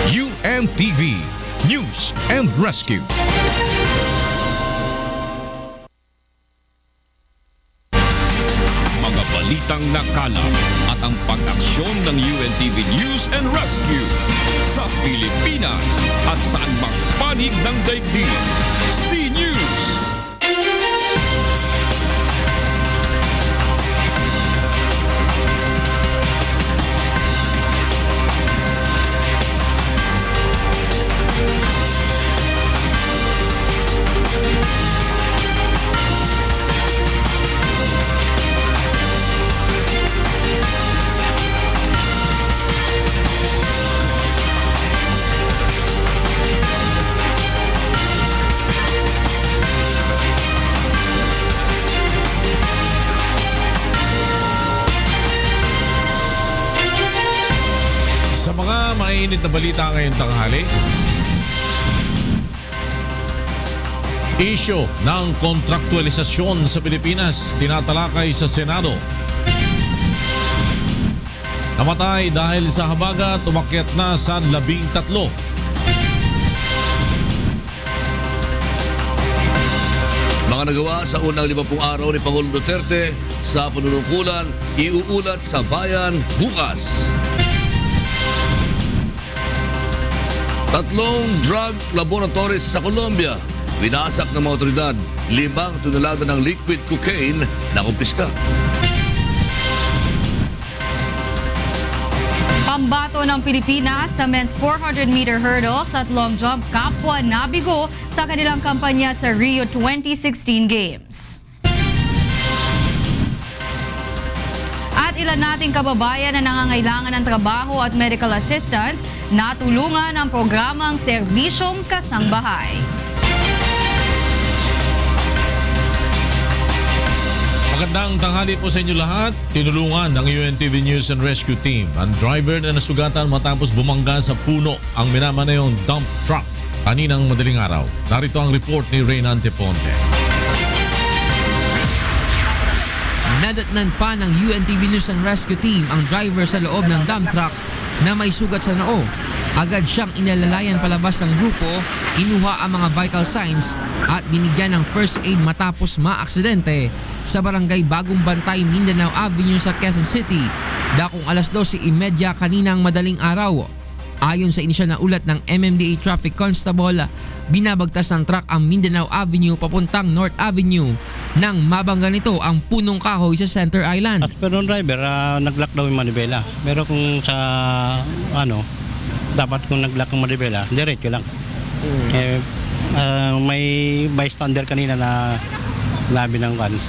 UNTV News and Rescue. Mga balitang nakalap at ang pag-aksyon ng UNTV News and Rescue sa Pilipinas at saan mang panig ng daigdig. C-News. Sa mga mainit na balita ngayong tanghali, isyu ng kontraktualisasyon sa Pilipinas tinatalakay sa Senado. Namatay dahil sa habagat, umakyat na sa 13. Mga nagawa sa unang 50 araw ni Pangulong Duterte sa panunungkulan, iuulat sa bayan bukas. 3 drug laboratories sa Colombia. Winasak ng mga otoridad 5 tonelada ng liquid cocaine na kumpiska. Pambato ng Pilipinas sa men's 400-meter hurdles at long jump kapwa nabigo sa kanilang kampanya sa Rio 2016 Games. At ilan nating kababayan na nangangailangan ng trabaho at medical assistance natulungan ng programang Serbisyong Kasangbahay. Magandang tanghali po sa inyo lahat. Tinulungan ng UNTV News and Rescue Team ang driver na nasugatan matapos bumangga sa puno ang minamanayong dump truck kaninang madaling araw. Narito ang report ni Reynante Ponte. Nadatnan pa ng UNTV News and Rescue Team ang driver sa loob ng dump truck na may sugat sa noo. Agad siyang inalalayan palabas ng grupo, kinuha ang mga vital signs at binigyan ng first aid matapos maaksidente sa barangay Bagong Bantay, Mindanao Avenue sa Quezon City, dakong alas 12:30 kaninang madaling araw. Ayon sa inisyal na ulat ng MMDA Traffic Constable, binabagtas ng truck ang Mindanao Avenue papuntang North Avenue nang mabangga nito ang punong kahoy sa Center Island. As per ng driver, nag-lock daw yung manibela. Pero kung sa dapat kung nag-lock ang manibela, diretso lang. May bystander kanina na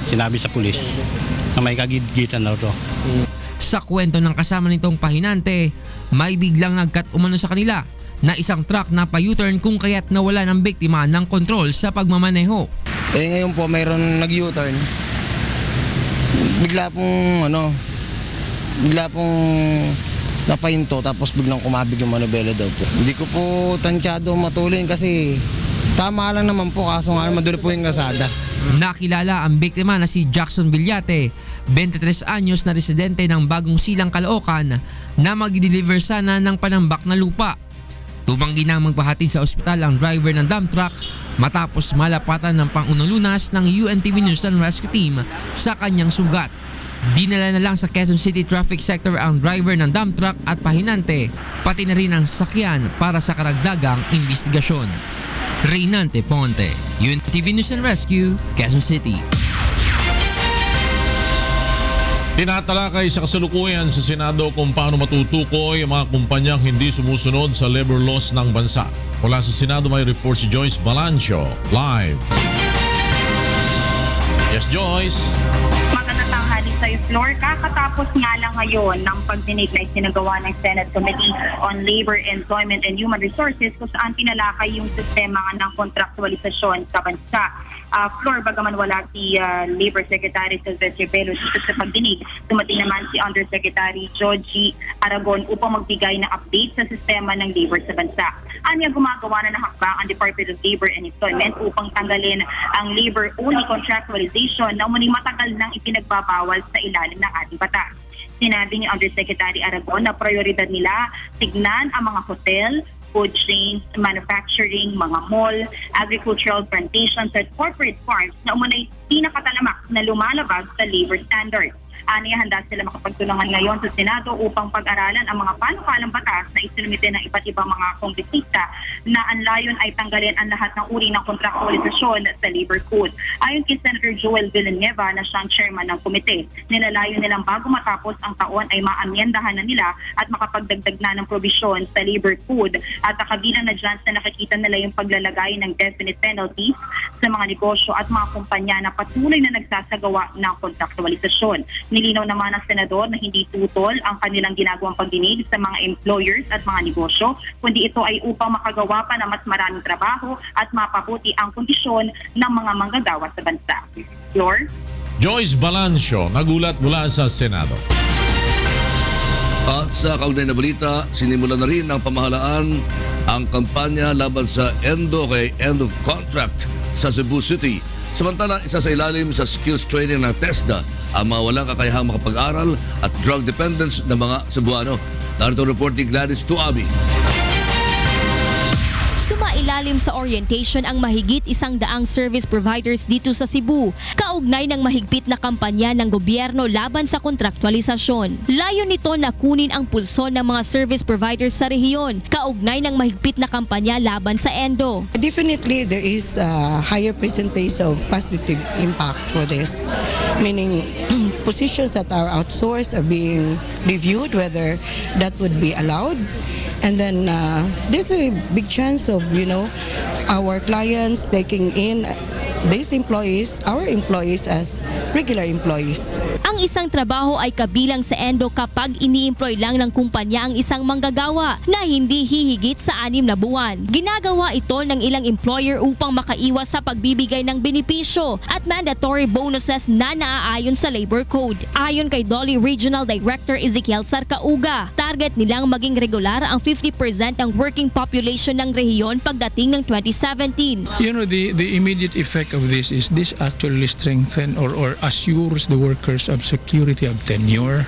sinabi sa pulis na may kagidgitan na ito. Sa kwento ng kasama nitong pahinante, may biglang nagkat umano sa kanila na isang truck na pa-U-turn kung kaya't nawala ng biktima ng kontrol sa pagmamaneho. Ngayon po mayroon nag-U-turn. Bigla pong napahinto tapos biglang kumabig yung manubela daw po. Hindi ko po tansyado matulin kasi tama lang naman po kaso nga madulo po yung kasada. Nakilala ang biktima na si Jackson Villate, 23 anyos na residente ng Bagong Silang, Caloocan na mag-deliver sana ng panambak na lupa. Tumanggi na magpahatid sa ospital ang driver ng dump truck matapos malapatan ng pangunang lunas ng UNTV News and Rescue Team sa kanyang sugat. Dinala na lang sa Quezon City Traffic Sector ang driver ng dump truck at pahinante, pati na rin ang sakyan para sa karagdagang investigasyon. Reynante Ponte, UNTV News and Rescue, Quezon City. Tinatalakay sa kasalukuyan sa Senado kung paano matutukoy ang mga kumpanyang hindi sumusunod sa labor laws ng bansa. Mula sa Senado may report si Joyce Balancio, live. Yes, Joyce. Magandang tanghali sa floor. Kakatapos nga lang ngayon ng pagdinig na isinagawa ng Senate Committee on Labor, Employment and Human Resources kung saan tinalakay yung sistema ng kontraktualisasyon sa bansa. Floor, bagaman wala si Labor Secretary Sylvester Bello dito sa pagdinig, dumating naman si Undersecretary Georgie Aragon upang magbigay na update sa sistema ng labor sa bansa. Anya gumagawa na ng hakbang ang Department of Labor and Employment upang tanggalin ang labor-only contractualization na umuning matagal nang ipinagbabawal sa ilalim ng ating batas. Sinabi ni Undersecretary Aragon na prioridad nila tignan ang mga hotel, food chains, manufacturing, mga mall, agricultural plantations at corporate farms na umunay pinakatalamak na lumalabag sa labor standards. Aniya, handa sila makapagtulungan ngayon sa Senado upang pag-aralan ang mga panukalang batas na isinumite ng iba't ibang mga kongresista na ang layon ay tanggalin ang lahat ng uri ng kontraktualisasyon sa labor code. Ayon kay Senator Joel Villanueva na siyang chairman ng komite, nilalayon nilang bago matapos ang taon ay maamyendahan na nila at makapagdagdag na ng probisyon sa labor code at kabilang na dyan na nakikita nila yung paglalagay ng definite penalties sa mga negosyo at mga kumpanya na patuloy na nagsasagawa ng kontraktualisasyon. Nilinaw naman ng senador na hindi tutol ang kanilang ginagawang pagdinig sa mga employers at mga negosyo, kundi ito ay upang makagawa pa ng mas maraming trabaho at mapabuti ang kondisyon ng mga manggagawa sa bansa. Flor? Joyce Balancio, nagulat mula sa Senado. At sa kaugnay na balita, sinimulan na rin ng pamahalaan ang kampanya laban sa ENDO kay End of Contract sa Cebu City. Samantala, isa sa ilalim sa skills training ng TESDA ang mga walang kakayahang makapag-aral at drug dependence ng mga Cebuano. Narito report ni Gladys Tuabi. Sumailalim sa orientation ang mahigit 100 service providers dito sa Cebu, kaugnay ng mahigpit na kampanya ng gobyerno laban sa kontraktualisasyon. Layo nito na kunin ang pulso ng mga service providers sa rehiyon, kaugnay ng mahigpit na kampanya laban sa ENDO. Definitely, there is a higher percentage of positive impact for this, meaning positions that are outsourced are being reviewed whether that would be allowed. And then there's a big chance of, our clients taking in these employees, our employees as regular employees. Ang isang trabaho ay kabilang sa ENDO kapag ini-employ lang ng kumpanya ang isang manggagawa na hindi hihigit sa 6 na buwan. Ginagawa ito ng ilang employer upang makaiwas sa pagbibigay ng benepisyo at mandatory bonuses na naaayon sa labor code. Ayon kay Dolly Regional Director Ezekiel Sarcauga, target nilang maging regular ang 50% ng working population ng rehiyon pagdating ng 2017. The immediate effect of this is this actually strengthen or assures the workers of security of tenure.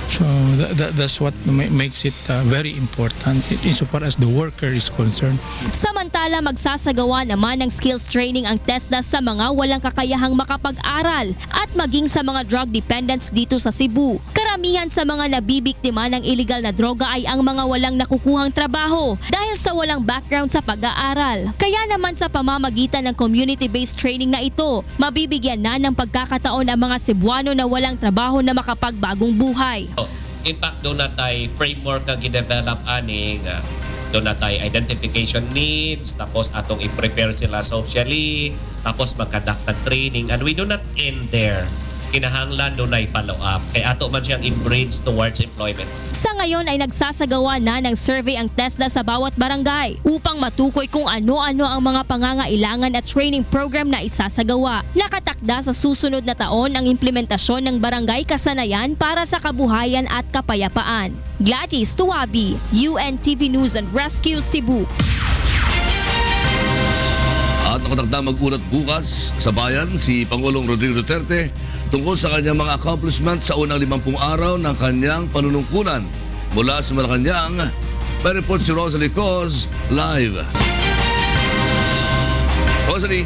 So that's what makes it very important insofar as the worker is concerned. Samantala, magsasagawa naman ng skills training ang TESDA sa mga walang kakayahang makapag-aral at maging sa mga drug dependents dito sa Cebu. Karamihan sa mga nabibiktima ng illegal na droga ay ang mga walang nakukuhang trabaho dahil sa walang background sa pag-aaral. Kaya naman sa pamamagitan ng community-based training na ito, mabibigyan na ng pagkakataon ang mga Cebuano na walang trabaho na makapagbagong buhay. In fact, doon na tayo framework na gidevelop aning doon na tayo identification needs, tapos atong i-prepare sila socially, tapos mag-conduct ng training, and we do not end there. Kinahanglan doon ay follow up. Kaya ato man siyang i-bridge towards employment. Sa ngayon ay nagsasagawa na ng survey ang TESDA sa bawat barangay upang matukoy kung ano-ano ang mga pangangailangan at training program na isasagawa. Nakatakda sa susunod na taon ang implementasyon ng barangay kasanayan para sa kabuhayan at kapayapaan. Gladys Tuabi, UNTV News and Rescue, Cebu. At nakatakda mag-ulat bukas sa bayan si Pangulong Rodrigo Duterte tungkol sa kanyang mga accomplishment sa unang 50 araw ng kanyang panunungkulan. Mula sa Malacanang, may report si Rosalie Cos live. Rosalie.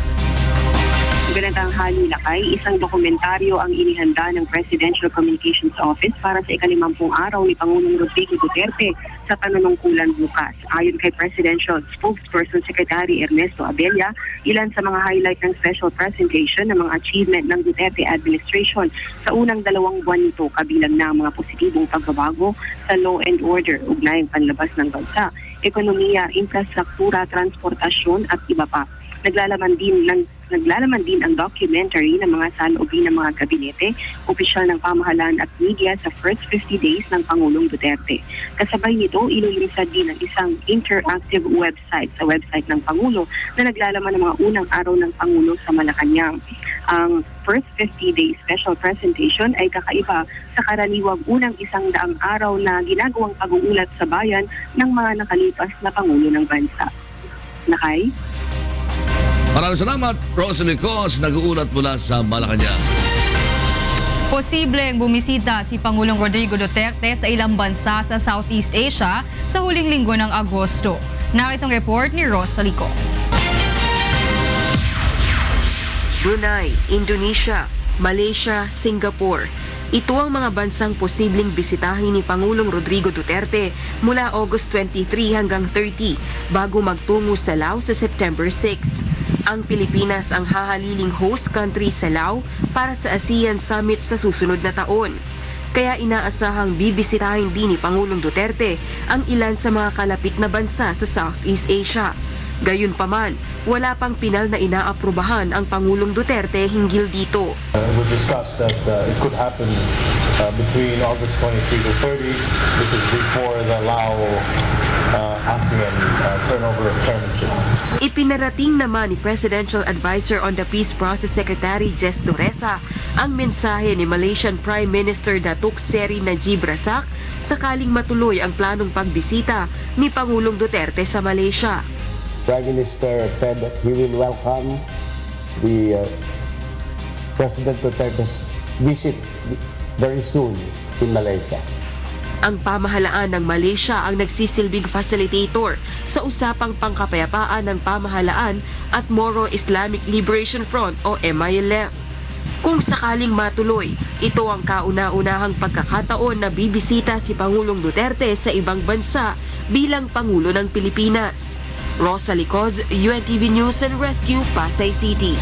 Magandang hali lakay, isang dokumentaryo ang inihanda ng Presidential Communications Office para sa ika-50 araw ni Pangulong Rodrigo Duterte sa panunungkulan bukas. Ayon kay Presidential Spokesperson Secretary Ernesto Abella, ilan sa mga highlight ng special presentation ng mga achievement ng Duterte administration sa unang 2 buwan nito, kabilang na mga positibong pagbabago sa law and order, ugnayang panlabas ng bansa, ekonomiya, infrastruktura, transportasyon at iba pa. Naglalaman din ang documentary ng mga saloobin ng mga gabinete, opisyal ng pamahalaan at media sa first 50 days ng Pangulong Duterte. Kasabay nito, ilulinsad din ang isang interactive website sa website ng Pangulo na naglalaman ng mga unang araw ng Pangulo sa Malacanang. Ang first 50 days special presentation ay kakaiba sa karaniwang unang 100 araw na ginagawang pag-uulat sa bayan ng mga nakalipas na Pangulo ng bansa. Nakay? Maraming salamat, Rosalie Cos, nag-uulat mula sa Malacanang. Posibleng bumisita si Pangulong Rodrigo Duterte sa ilang bansa sa Southeast Asia sa huling linggo ng Agosto. Naritong report ni Rosa Licos. Brunei, Indonesia, Malaysia, Singapore. Ito ang mga bansang posibleng bisitahin ni Pangulong Rodrigo Duterte mula August 23 hanggang 30 bago magtungo sa Laos sa September 6. Ang Pilipinas ang hahaliling host country sa Laos para sa ASEAN Summit sa susunod na taon. Kaya inaasahang bibisitahin din ni Pangulong Duterte ang ilan sa mga kalapit na bansa sa Southeast Asia. Gayunpaman, wala pang pinal na inaaprubahan ang Pangulong Duterte hinggil dito. It was discussed that it could happen between August 23 to 30. This is before the Lao ASEAN turnover of chairmanship. Ipinarating naman ni Presidential Advisor on the Peace Process Secretary Jess Duresa ang mensahe ni Malaysian Prime Minister Datuk Seri Najib Razak sakaling matuloy ang planong pagbisita ni Pangulong Duterte sa Malaysia. Prime Minister said that he will welcome the President Duterte's visit very soon in Malaysia. Ang pamahalaan ng Malaysia ang nagsisilbing facilitator sa usapang pangkapayapaan ng pamahalaan at Moro Islamic Liberation Front o MILF. Kung sakaling matuloy, ito ang kauna-unahang pagkakataon na bibisita si Pangulong Duterte sa ibang bansa bilang Pangulo ng Pilipinas. Rosa Licos, UNTV News and Rescue, Pasay City.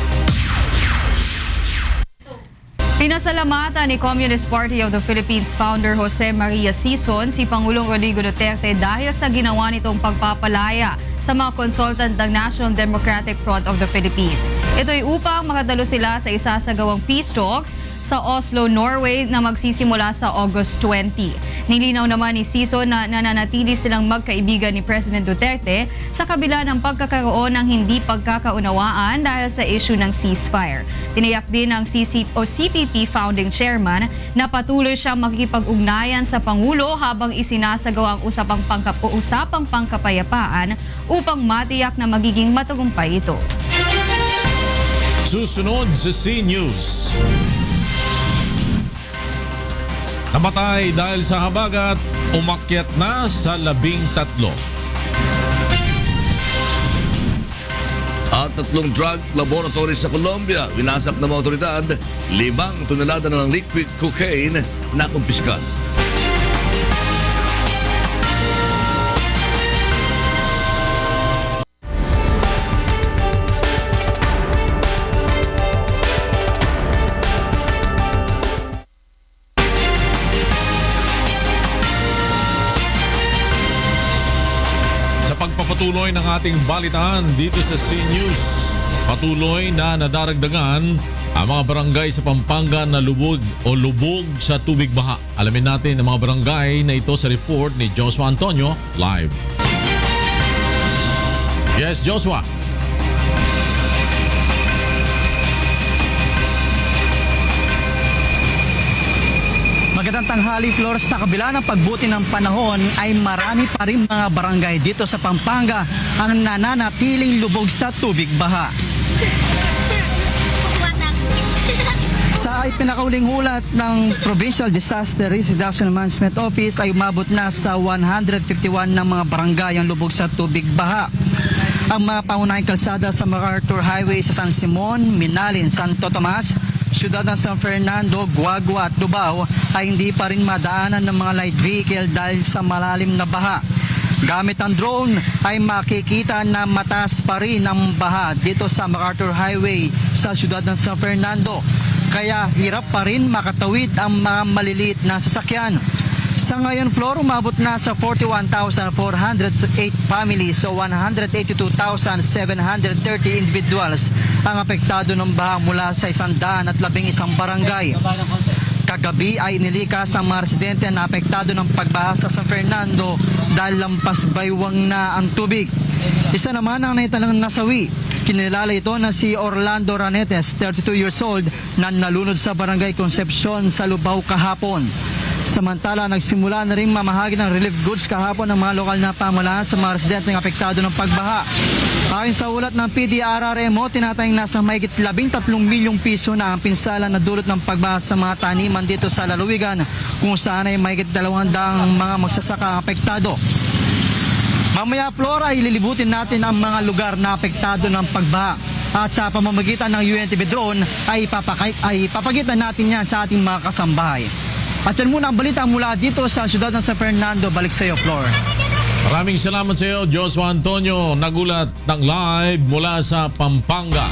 Pinasalamatan ni Communist Party of the Philippines founder Jose Maria Sison si Pangulong Rodrigo Duterte dahil sa ginawa nitong pagpapalaya sa mga consultant ng National Democratic Front of the Philippines. Ito'y upang makadalo sila sa isasagawang peace talks sa Oslo, Norway na magsisimula sa August 20. Nilinaw naman ni Sison na nananatili silang magkaibigan ni President Duterte sa kabila ng pagkakaroon ng hindi pagkakaunawaan dahil sa issue ng ceasefire. Tiniyak din ng CPP founding chairman na patuloy siyang makikipag-ugnayan sa Pangulo habang isinasagawa ang usapang pangkapayapaan upang matiyak na magiging matagumpay ito. Susunod sa C-News. Namatay dahil sa habagat, umakyat na sa 13. At 3 drug laboratories sa Colombia, winasak ng mga otoridad, 5 tonelada ng liquid cocaine na kumpiskan. Pagpapatuloy ng ating balitaan dito sa C-News. Patuloy na nadaragdagan ang mga barangay sa Pampanga na lubog sa tubig baha. Alamin natin ang mga barangay na ito sa report ni Joshua Antonio live. Yes, Joshua. Magandang tanghali, Flor. Sa kabila ng pagbuti ng panahon ay marami pa rin mga barangay dito sa Pampanga ang nananatiling lubog sa tubig baha. Sa ipinakauling hulat ng Provincial Disaster Risk Reduction Management Office ay umabot na sa 151 ng mga barangay ang lubog sa tubig baha. Ang mga pangunahing kalsada sa MacArthur Highway sa San Simon, Minalin, Santo Tomas, Siyudad ng San Fernando, Guagua at Lubao ay hindi pa rin madaanan ng mga light vehicle dahil sa malalim na baha. Gamit ang drone ay makikita na mataas pa rin ang baha dito sa MacArthur Highway sa Siyudad ng San Fernando. Kaya hirap pa rin makatawid ang mga maliliit na sasakyan. Sa ngayon, Flor, umabot na sa 41,408 families o 182,730 individuals ang apektado ng baha mula sa 111 barangay. Kagabi ay nilikas ang mga residente na apektado ng pagbaha sa San Fernando dahil lampas baywang na ang tubig. Isa naman ang naitalang nasawi. Kinilala ito na si Orlando Ranetes, 32 years old, na nalunod sa barangay Concepcion sa Lubao kahapon. Samantala, nagsimula na rin mamahagi ng relief goods kahapon ng mga lokal na pamahalaan sa mga residenteng apektado ng pagbaha. Ayon sa ulat ng PDRRMO, tinatayang nasa mahigit 13 milyong piso na ang pinsala na dulot ng pagbaha sa mga taniman dito sa lalawigan, kung saan ay mahigit 200 mga magsasaka ang apektado. Mamaya, Flora, ililibutin natin ang mga lugar na apektado ng pagbaha. At sa pamamagitan ng UNTV drone ay papagitan natin yan sa ating mga kasambahay. At yan muna ang balita mula dito sa siyudad ng San Fernando. Balik sa iyo, Flor. Maraming salamat sa iyo, Joshua Antonio. Nagulat ng live mula sa Pampanga.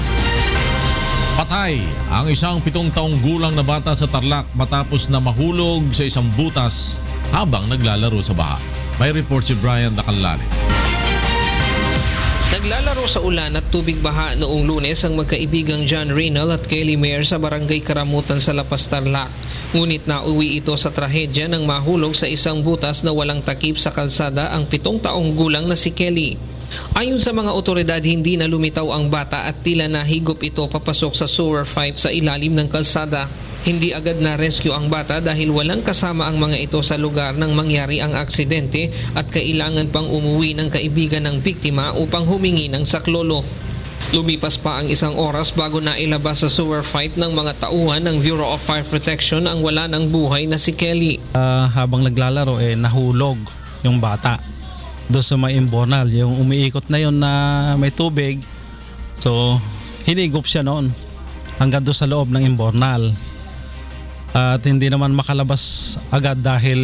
Patay ang isang 7 taong gulang na bata sa Tarlac matapos na mahulog sa isang butas habang naglalaro sa baha. May report si Brian Dacanlale. Naglalaro sa ulan at tubig baha noong Lunes ang magkaibigang John Reynal at Kelly Mayer sa barangay Karamutan sa Lapas, Tarlac. Ngunit nauwi ito sa trahedya nang mahulog sa isang butas na walang takip sa kalsada ang 7 taong gulang na si Kelly. Ayon sa mga otoridad, hindi na lumitaw ang bata at tila nahigop ito papasok sa sewer pipe sa ilalim ng kalsada. Hindi agad na rescue ang bata dahil walang kasama ang mga ito sa lugar nang mangyari ang aksidente at kailangan pang umuwi ng kaibigan ng biktima upang humingi ng saklolo. Lumipas pa ang 1 oras bago nailabas sa sewer fight ng mga tauhan ng Bureau of Fire Protection ang wala ng buhay na si Kelly. Habang naglalaro nahulog yung bata doon sa may imbonal, yung umiikot na yon na may tubig. So hinigop siya noon hanggang doon sa loob ng imbonal. At hindi naman makalabas agad dahil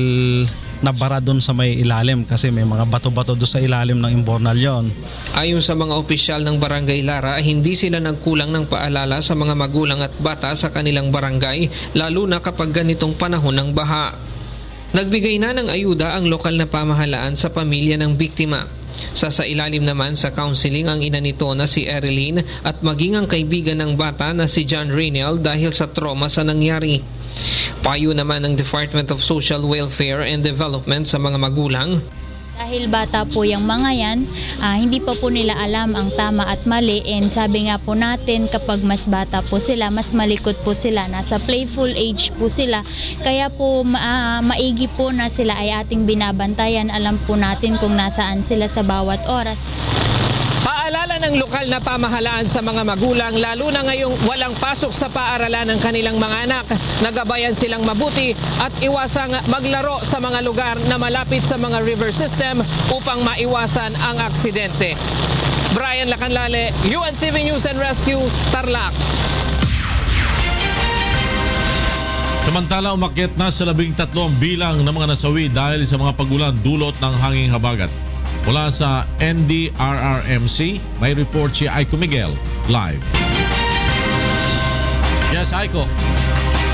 nabara doon sa may ilalim kasi may mga bato-bato doon sa ilalim ng imbonal yon. Ayon sa mga opisyal ng Barangay Lara, hindi sila nagkulang ng paalala sa mga magulang at bata sa kanilang barangay, lalo na kapag ganitong panahon ng baha. Nagbigay na ng ayuda ang lokal na pamahalaan sa pamilya ng biktima. Sasailalim naman sa counseling ang ina nito na si Erilyn at maging ang kaibigan ng bata na si John Reynal dahil sa trauma sa nangyari. Payo naman ng Department of Social Welfare and Development sa mga magulang. Dahil bata po yung mga yan, hindi pa po nila alam ang tama at mali, and sabi nga po natin kapag mas bata po sila, mas malikot po sila, nasa playful age po sila, kaya po maigi po na sila ay ating binabantayan, alam po natin kung nasaan sila sa bawat oras. Paalala ng lokal na pamahalaan sa mga magulang, lalo na ngayong walang pasok sa paaralan ng kanilang mga anak, nagabayan silang mabuti at iwasang maglaro sa mga lugar na malapit sa mga river system upang maiwasan ang aksidente. Brian Dacanlale, UNTV News and Rescue, Tarlac. Samantala, umakyat na sa 13 ang bilang ng mga nasawi dahil sa mga pagulan dulot ng hanging habagat. Mula sa NDRRMC, may report si Aiko Miguel live. Yes, Aiko.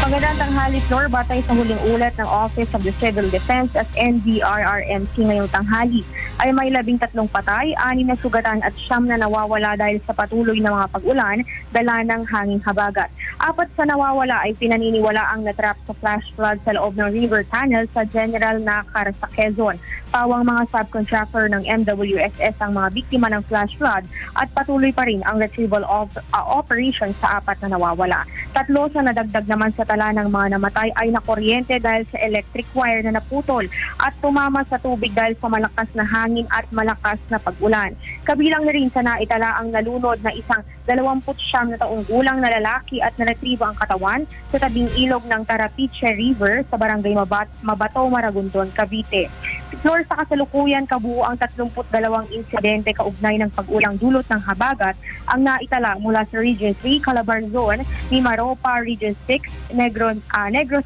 Magandang tanghali, Flor. Batay sa huling ulat ng Office of the Civil Defense at NDRRMC ngayong tanghali, ay may 13 patay, 6 na sugatan at 9 na nawawala dahil sa patuloy na mga pag-ulan dala ng hanging habagat. 4 sa nawawala ay pinaniniwala ang natrap sa flash flood sa loob ng river tunnel sa General Nakar sa Quezon. Pawang mga subcontractor ng MWSS ang mga biktima ng flash flood at patuloy pa rin ang retrieval of operation sa 4 na nawawala. 3 sa nadagdag naman sa tala ng mga namatay ay nakuryente dahil sa electric wire na naputol at tumama sa tubig dahil sa malakas na hangin at malakas na pag-ulan. Kabilang na rin sa naitala ang nalunod na isang 29 na taong gulang na lalaki at naretribo ang katawan sa tabing ilog ng Tarapiche River sa barangay Mabato, Maragondon, Cavite. Flor, sa kasalukuyan, kabuo ang 32 insidente kaugnay ng pag-ulang dulot ng habagat ang naitala mula sa Region 3, Calabarzon, Mimaropa, Region 6, Negros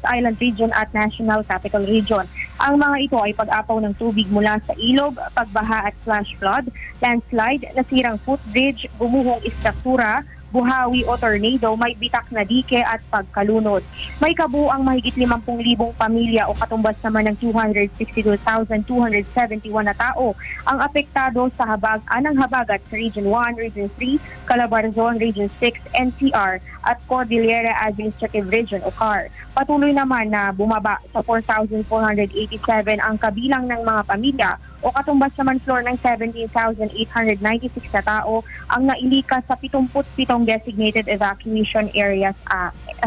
Island Region at National Capital Region. Ang mga ito ay pag-apaw ng tubig mula sa ilog, pagbaha at flash flood, landslide, nasirang footbridge, gumuhong istruktura, buhawi o tornado, may bitak na dike at pagkalunod. May kabuuang mahigit 50,000 pamilya o katumbas naman ng 262,271 na tao ang apektado sa ng habagat sa Region 1, Region 3, Calabarzon, Region 6, NCR at Cordillera Administrative Region o CAR. Patuloy naman na bumaba sa 4,487 ang kabilang ng mga pamilya o katumbas naman floor ng 17,896 na tao ang nailikas sa 77 designated evacuation areas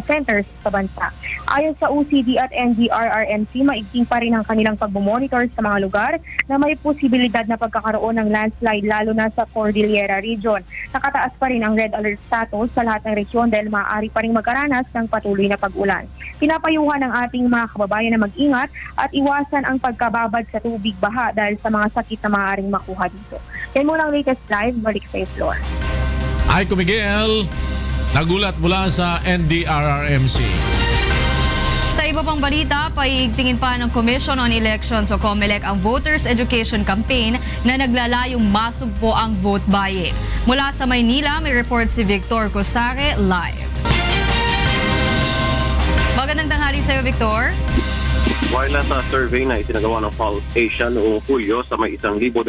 centers sa bansa. Ayon sa OCD at NDRRMC, maigting pa rin ang kanilang pagmomonitor sa mga lugar na may posibilidad na pagkakaroon ng landslide lalo na sa Cordillera region. Nakataas pa rin ang red alert status sa lahat ng regiyon dahil maaari pa rin magkaranas ng patuloy na pag-ulan. Pinapayuhan ng ating mga kababayan na mag-ingat at iwasan ang pagkababad sa tubig baha dahil sa mga sakit na maaaring makuha dito. Yan muna ang latest live, balik sa floor. Aiko Miguel, nagulat mula sa NDRRMC. Sa iba pang balita, paiigtingin pa ng Commission on Elections o COMELEC ang Voters Education Campaign na naglalayong masugpo ang vote buying. Mula sa Maynila, may report si Victor Cosare live. Magandang tanghali sa iyo, Victor. Wala sa survey na isinagawa ng Pulse Asia noong Hulyo sa may 1,200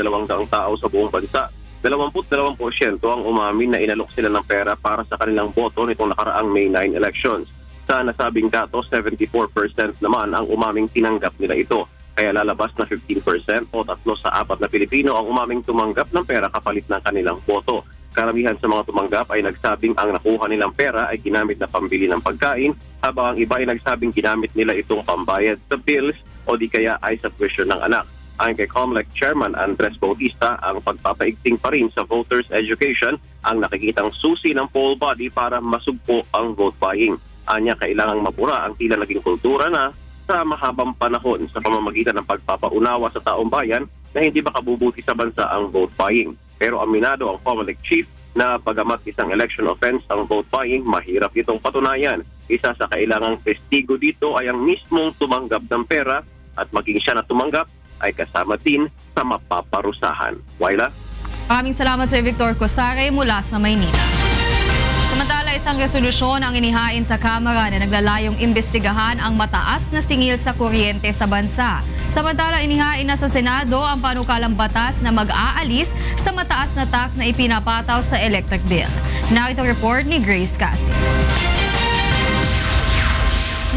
tao sa buong bansa, 22% ang umamin na inalok sila ng pera para sa kanilang boto nitong nakaraang May 9 elections. Sa nasabing datos, 74% naman ang umaming tinanggap nila ito. Kaya lalabas na 15% o 3 sa 4 na Pilipino ang umaming tumanggap ng pera kapalit ng kanilang boto. Karamihan sa mga tumanggap ay nagsabing ang nakuha nilang pera ay ginamit na pambili ng pagkain, habang ang iba ay nagsabing ginamit nila itong pambayad sa bills o di kaya ay sa tuition ng anak. Ayon kay COMELEC Chairman Andres Bautista, ang pagpapaigting pa rin sa voters education ang nakikitang susi ng poll body para masugpo ang vote buying. Anya, kailangang mapura ang tila naging kultura na sa mahabang panahon sa pamamagitan ng pagpapaunawa sa taong bayan na hindi makabubuti sa bansa ang vote buying. Pero aminado ang COMELEC chief na bagamat isang election offense ang vote buying, mahirap itong patunayan. Isa sa kailangang testigo dito ay ang mismong tumanggap ng pera at maging siya na tumanggap ay kasama din sa mapaparusahan. Waila? Maraming salamat sa Victor Cosare mula sa Maynila. Samantala, isang resolusyon ang inihain sa Kamara na naglalayong imbestigahan ang mataas na singil sa kuryente sa bansa. Samantala, inihain na sa Senado ang panukalang batas na mag-aalis sa mataas na tax na ipinapataw sa electric bill. Narito report ni Grace Cassie.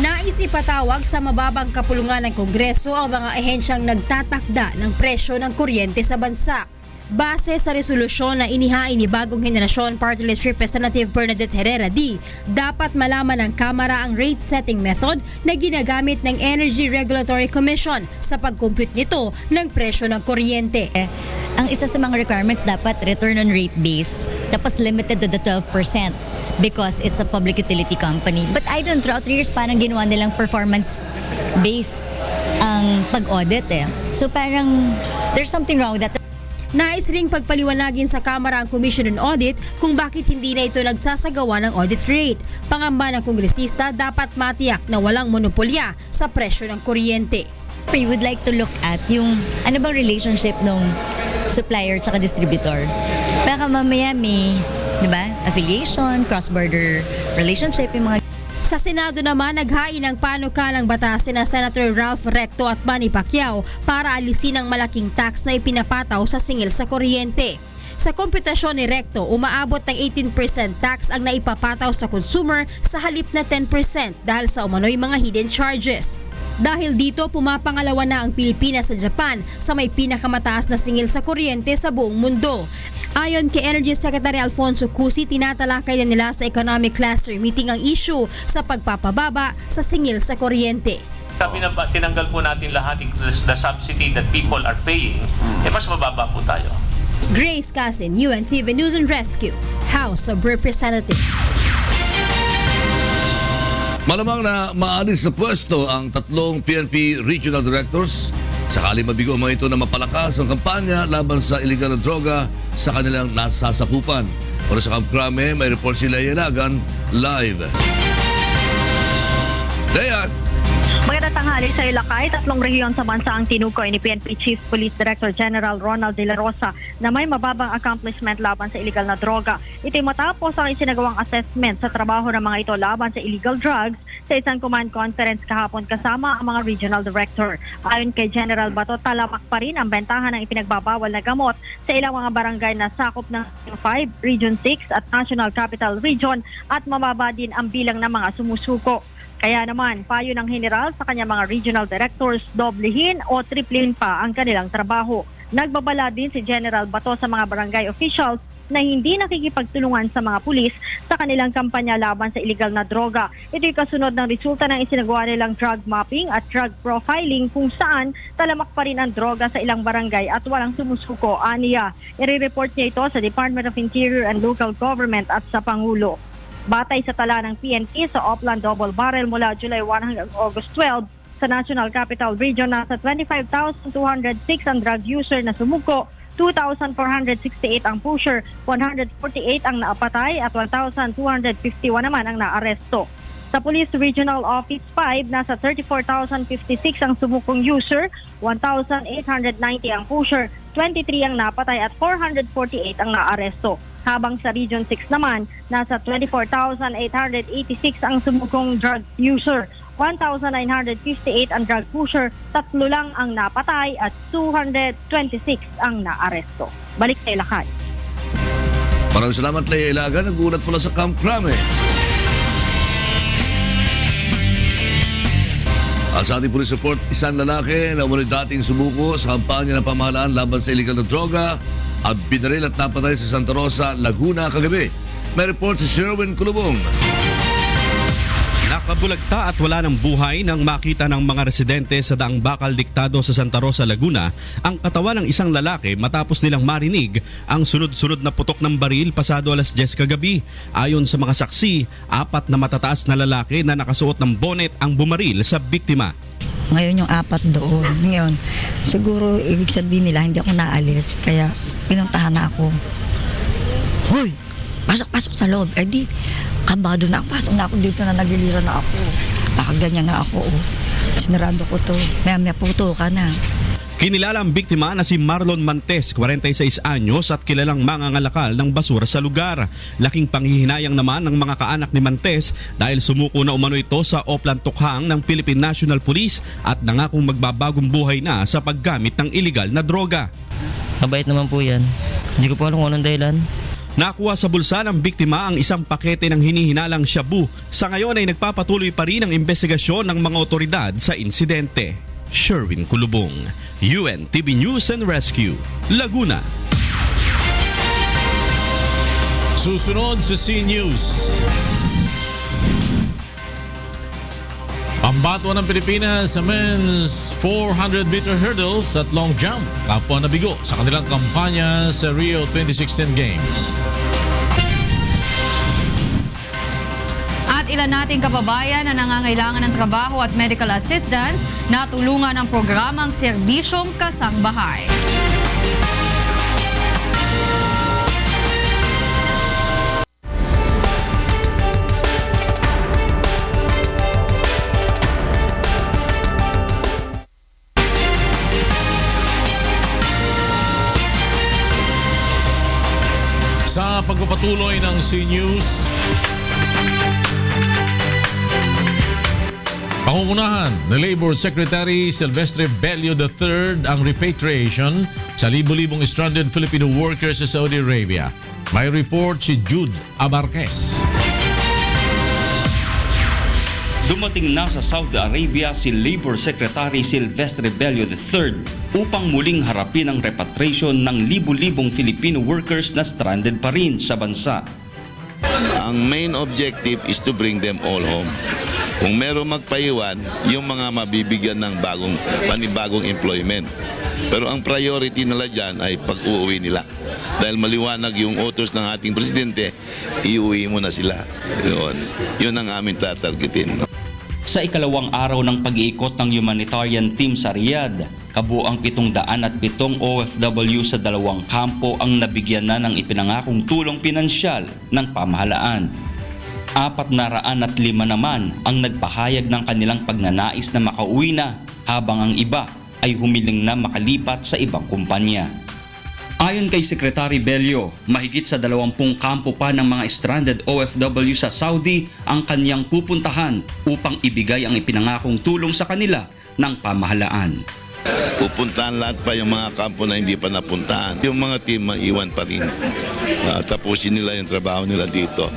Nais ipatawag sa mababang kapulungan ng Kongreso ang mga ahensyang nagtatakda ng presyo ng kuryente sa bansa. Base sa resolusyon na inihain ni Bagong Henerasyon Party List Representative Bernadette Herrera D, dapat malaman ng Kamara ang rate setting method na ginagamit ng Energy Regulatory Commission sa pag-compute nito ng presyo ng kuryente. Ang isa sa mga requirements dapat return on rate base, tapos limited to the 12% because it's a public utility company. But I don't know, throughout 3 years parang ginawa nilang performance base ang pag-audit eh. So parang there's something wrong with that. Nais ring pagpaliwanagin sa Kamara ang Commission on Audit kung bakit hindi na ito nagsasagawa ng audit rate. Pangamba ng kongresista, dapat matiyak na walang monopolya sa presyo ng kuryente. We would like to look at yung ano bang relationship ng supplier at distributor. Baka mamaya may, di ba, affiliation, cross-border relationship, yung mga. Sa Senado naman, naghain ng panukalang batas na Senator Ralph Recto at Manny Pacquiao para alisin ang malaking tax na ipinapataw sa singil sa kuryente. Sa komputasyon ni Recto, umaabot ng 18% tax ang naipapataw sa consumer sa halip na 10% dahil sa umano'y mga hidden charges. Dahil dito, pumapangalawa na ang Pilipinas sa Japan sa may pinakamataas na singil sa kuryente sa buong mundo. Ayon kay Energy Secretary Alfonso Cusi, tinatalakay na nila sa Economic Cluster Meeting ang issue sa pagpapababa sa singil sa kuryente. Sabi na ba, tinanggal po natin lahat the subsidy that people are paying, mas mababa po tayo. Grace Casin, UNTV News and Rescue, House of Representatives. Malamang na maalis sa pwesto ang 3 PNP Regional Directors sakali mabigo mo ito na mapalakas ang kampanya laban sa illegal na droga sa kanilang nasasakupan. Para sa Camp Crame, may report si Leia Lagan live. Leia! Magandang tanghali sa Ilacay. 3 rehiyon sa bansa ang tinukoy ni PNP Chief Police Director General Ronald De La Rosa na may mababang accomplishment laban sa illegal na droga. Ito matapos ang isinagawang assessment sa trabaho ng mga ito laban sa illegal drugs sa isang command conference kahapon kasama ang mga regional director. Ayon kay General Bato, talamak pa rin ang bentahan ng ipinagbabawal na gamot sa ilang mga barangay na sakop ng 5, Region 6 at National Capital Region at mababa din ang bilang ng mga sumusuko. Kaya naman, payo ng general sa kanyang mga regional directors, doblehin o triplehin pa ang kanilang trabaho. Nagbabala din si General Bato sa mga barangay officials na hindi nakikipagtulungan sa mga pulis sa kanilang kampanya laban sa illegal na droga. Ito'y kasunod ng resulta ng isinagawa nilang drug mapping at drug profiling kung saan talamak pa rin ang droga sa ilang barangay at walang sumusuko, aniya. I-report niya ito sa Department of Interior and Local Government at sa Pangulo. Batay sa tala ng PNP sa Oplan Double Barrel mula July 1 hanggang August 12, sa National Capital Region nasa 25,206 ang drug user na sumuko, 2,468 ang pusher, 148 ang naapatay at 1,251 naman ang naaresto. Sa Police Regional Office 5, nasa 34,056 ang sumukong user, 1,890 ang pusher, 23 ang napatay at 448 ang naaresto. Habang sa Region 6 naman, nasa 24,886 ang sumukong drug user, 1,958 ang drug pusher, 3 lang ang napatay at 226 ang naaresto. Balik sa Ilacay. Maraming salamat, Leia Ilaga. Nagulat mula sa Camp Crame. At sa ating police report, isang lalaki na umano'y dating sumuko sa kampanya ng pamahalaan laban sa illegal na droga at binaril at napatay sa Santa Rosa, Laguna kagabi. May report si Sherwin Kulubong. Nakabulagta at wala ng buhay nang makita ng mga residente sa Daang Bakal Diktado sa Santa Rosa, Laguna ang katawan ng isang lalaki matapos nilang marinig ang sunod-sunod na putok ng baril pasado alas 10 kagabi. Ayon sa mga saksi, 4 na matataas na lalaki na nakasuot ng bonnet ang bumaril sa biktima. Ngayon yung 4 doon. Ngayon, siguro ibig sabihin nila hindi ako naalis kaya pinuntahan na ako. Hoy! Pasok sa loob. Eh di, kabado na ako. Pasok na ako dito na nagilira na ako. Nakaganyan na ako. Sinarado ko to. Maya puto ka na. Kinilala ang biktima na si Marlon Mantes, 46 anyos at kilalang mangangalakal ng basura sa lugar. Laking panghihinayang naman ng mga kaanak ni Mantes dahil sumuko na umano ito sa Oplan Tukhang ng Philippine National Police at nangakong magbabagong buhay na sa paggamit ng iligal na droga. Mabait naman po yan. Hindi ko po alam kung anong dahilan. Nakuha sa bulsa ng biktima ang isang pakete ng hinihinalang shabu. Sa ngayon ay nagpapatuloy pa rin ang investigasyon ng mga otoridad sa insidente. Sherwin Kulubong, UNTV News and Rescue, Laguna. Susunod sa C-News. Pambato ng Pilipinas sa men's 400-meter hurdles at long jump. Kapwa nabigo sa kanilang kampanya sa Rio 2016 Games. At ilan nating kababayan na nangangailangan ng trabaho at medical assistance na tulungan ng programang Serbisyong Kasangbahay. Sa pagpapatuloy ng C-News, pangungunahan ni Labor Secretary Silvestre Bello III ang repatriation sa libo-libong stranded Filipino workers sa Saudi Arabia. May report si Jude Abarquez. Dumating na sa Saudi Arabia si Labor Secretary Silvestre Bello III upang muling harapin ang repatriation ng libu-libong Filipino workers na stranded pa rin sa bansa. Ang main objective is to bring them all home. Kung meron magpaiwan, yung mga mabibigyan ng panibagong employment. Pero ang priority nila dyan ay pag-uuwi nila. Dahil maliwanag yung utos ng ating presidente, iuwi mo na sila. Yun ang aming tatargetin. Sa ikalawang araw ng pag-iikot ng humanitarian team sa Riyadh, kabuang 707 OFW sa 2 kampo ang nabigyan na ng ipinangakong tulong pinansyal ng pamahalaan. 405 naman ang nagpahayag ng kanilang pagnanais na makauwi na, habang ang iba ay humiling na makalipat sa ibang kumpanya. Ayon kay Secretary Bello, mahigit sa 20 kampo pa ng mga stranded OFW sa Saudi ang kanyang pupuntahan upang ibigay ang ipinangakong tulong sa kanila ng pamahalaan. Pupuntahan lahat pa yung mga kampo na hindi pa napuntahan. Yung mga team maiwan pa rin. Tapusin nila yung trabaho nila dito.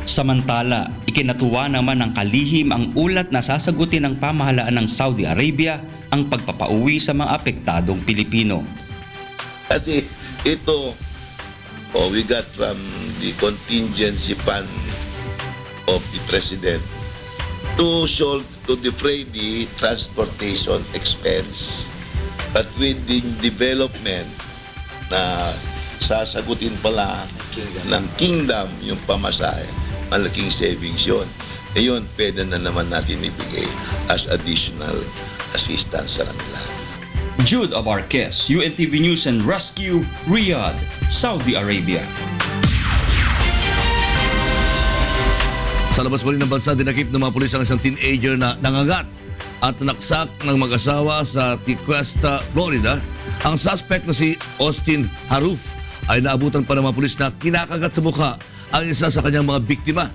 Samantala, ikinatuwa naman ng kalihim ang ulat na sasagutin ng pamahalaan ng Saudi Arabia ang pagpapauwi sa mga apektadong Pilipino. Kasi ito, we got from the contingency fund of the President to defray the transportation expense. But with the development na sasagutin pala ng Kingdom yung pamasahe, malaking savings yun. Ngayon, pwede na naman natin ibigay as additional assistance sa kanila. Jude Abarquez, UNTV News and Rescue, Riyadh, Saudi Arabia. Sa labas pa rin ng bansa, dinakip ng mga pulis ang isang teenager na nangagat at naksak ng mag-asawa sa Tequesta, Florida. Ang suspect na si Austin Haruf ay naabutan pa ng mga pulis na kinakagat sa mukha ang isa sa kanyang mga biktima.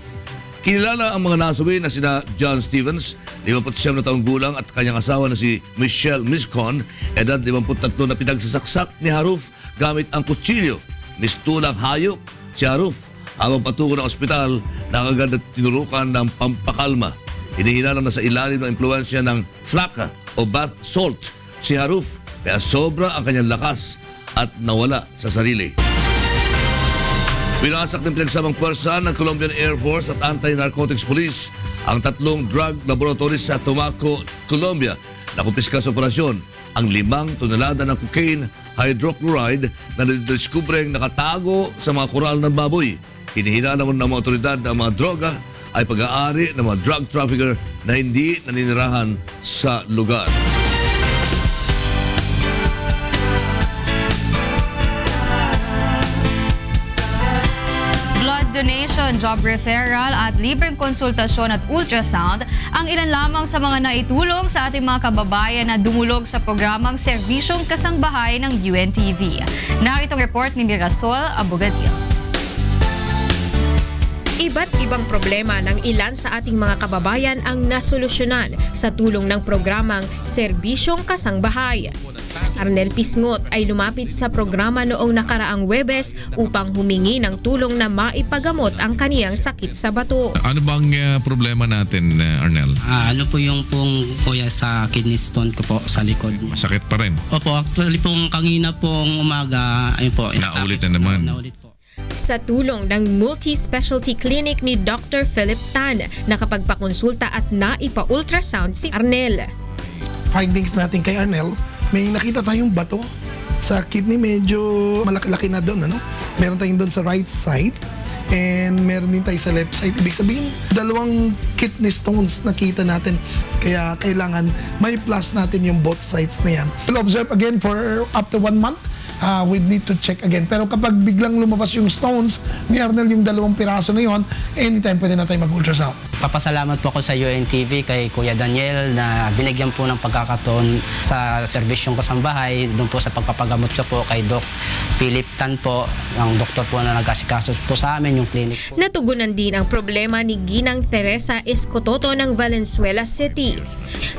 Kinilala ang mga nasawi na sina John Stevens, 59 na taong gulang, at kanyang asawa na si Michelle Miscon, edad 53, na pinagsasaksak ni Haruf gamit ang kutsilyo. Mistulang hayop si Haruf. Habang patungo ng ospital, nakagad at tinurukan ng pampakalma. Hinihinalang na sa ilalim ng impluensya ng flaka o bath salt si Haruf, kaya sobra ang kanyang lakas at nawala sa sarili. Pinasak ng pinagsamang pwersa ng Colombian Air Force at Anti-Narcotics Police ang 3 drug laboratories sa Tumaco, Colombia. Nakumpiska sa operasyon ang 5 tonelada ng cocaine hydrochloride na nadiskubreng nakatago sa mga koral ng baboy. Hinihinalang ng mga otoridad na ang mga droga ay pag-aari ng mga drug trafficker na hindi naninirahan sa lugar. Blood donation, job referral at libreng konsultasyon at ultrasound ang ilan lamang sa mga naitulong sa ating mga kababayan na dumulog sa programang Serbisyong Kasangbahay ng UNTV. Narito ang report ni Mirasol Abogadil. Iba't ibang problema ng ilan sa ating mga kababayan ang nasolusyonan sa tulong ng programang Serbisyong Kasangbahay. Si Arnel Pisngot ay lumapit sa programa noong nakaraang Huwebes upang humingi ng tulong na maipagamot ang kaniyang sakit sa bato. Ano bang problema natin, Arnel? Ano po yung pong kuya sa kidney stone ko po sa likod. Masakit pa rin? Opo, actually pong kanina pong umaga, ayun po. Naulit na naman. Naulit po. Sa tulong ng multi-specialty clinic ni Dr. Philip Tan, nakapagpakonsulta at naipa-ultrasound si Arnel. Findings natin kay Arnel, may nakita tayong bato sa kidney, medyo malaki-laki na doon. Meron tayong doon sa right side and meron din tayo sa left side. Ibig sabihin, 2 kidney stones nakita natin. Kaya kailangan may plus natin yung both sides na yan. We'll observe again for up to 1 month. We need to check again. Pero kapag biglang lumabas yung stones ni Arnel, yung 2 piraso na yun, anytime pwede na tayo mag-ultrasound. Papasalamat po ako sa UNTV kay Kuya Daniel na binigyan po ng pagkakataon sa Serbisyong Kasambahay, doon po sa pagpapagamot ko po kay Doc Philip Tan po, ang doktor po na nag-asikaso po sa amin, yung clinic po. Natugunan din ang problema ni Ginang Teresa Escototo ng Valenzuela City.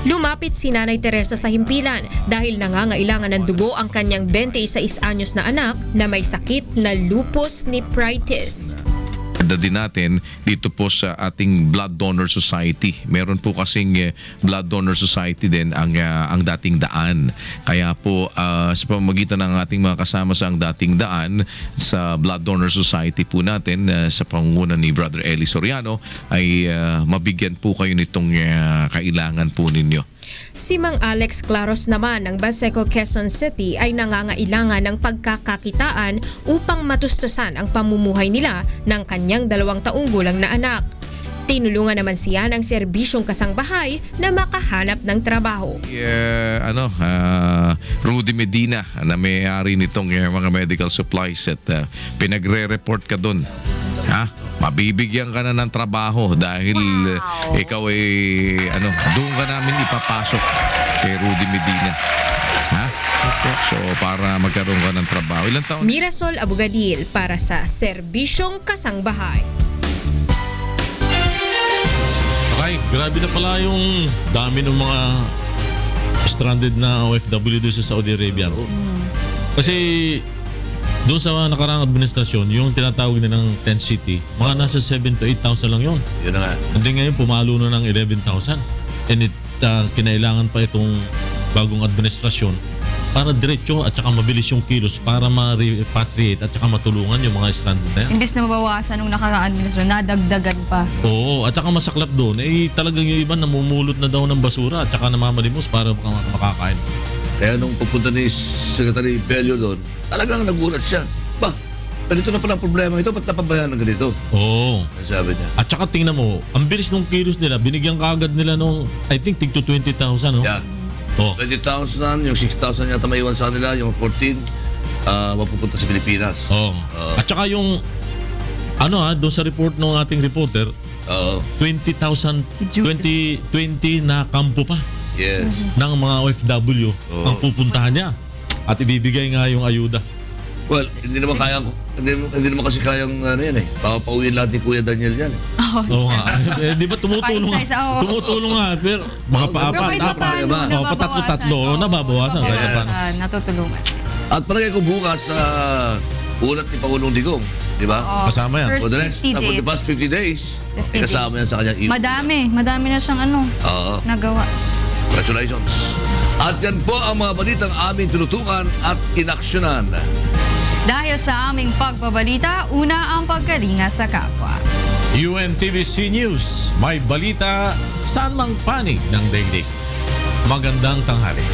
Lumapit si Nanay Teresa sa himpilan dahil nangangailangan ng dugo ang kanyang 26 anyos na anak na may sakit na lupus nephritis. Din natin dito po sa ating Blood Donor Society. Meron po kasing Blood Donor Society din ang dating daan. Kaya po sa pamamagitan ng ating mga kasama sa ang dating daan sa Blood Donor Society po natin sa pangunguna ni Brother Eli Soriano ay mabigyan po kayo nitong kailangan po ninyo. Si Mang Alex Claros naman ng Baseco, Quezon City ay nangangailangan ng pagkakakitaan upang matustusan ang pamumuhay nila ng kanyang 2 taong gulang na anak. Tinulungan naman siya ng Serbisyong Kasangbahay na makahanap ng trabaho. Rudy Medina na may-ari nitong mga medical supplies at pinagre-report ka doon. Mabibigyan ka na ng trabaho dahil ikaw ay doon ka namin ipapasok kay Rudy Medina. So para magkaroon ka ng trabaho. Ilang taon? Mirasol Abogadil para sa Serbisyong Kasangbahay. Okay, grabe na pala yung dami ng mga stranded na OFW doon sa Saudi Arabia. Kasi doon sa nakaraang administrasyon, yung tinatawag na ng tent city, mga nasa 7,000 to 8,000 lang yun. Yun na nga. And then ngayon, pumalo na ng 11,000. And kinailangan pa itong bagong administrasyon para diretso at saka mabilis yung kilos para ma-repatriate at saka matulungan yung mga stranded na yan. Imbis na mabawasan nung nakaraang administrasyon, nadagdagan pa. Oo, at saka masaklap doon, talagang yung iba namumulot na daw ng basura at saka namamalimos para makakain. Kaya nung pupunta ni Secretary Bello doon, talagang nagulat siya. Ba, ganito na pala ang problema ito, ba't napabayaan ng ganito? Oo. Sabi niya. At saka tingnan mo, ang bilis ng kilos nila, binigyan kaagad nila nung, I think, tig to 20,000, no? Yeah. Oh. 20,000, yung 6,000 yata maiwan sa kanila, yung 14, mapupunta sa Pilipinas. Oo. At saka yung, doon sa report ng ating reporter, 20,000, 20 na kampo pa. Yes. Ng mga OFW ang pupuntahan niya at ibibigay nga yung ayuda. Well, hindi naman kasi kayang yan eh. Papauwiin lahat ni Kuya Daniel yan eh. Oo nga. Di ba tumutulong nga? Paisa-isa, oo. Tumutulong nga. Pero mga tatlo, nababawasan. Natutulungan. At palagay ko bukas ulat ni Pangulong Digong, di ba? Kasama yan. For the past 50 days, kasama yan sa kanyang Madami na siyang nagawa. Congratulations. At yan po ang mga balitang aming tinutukan at inaksyonan. Dahil sa aming pagbabalita, una ang pagkalinga sa kapwa. UNTVC News, may balita saan mang panig ng daigdig. Magandang tanghali.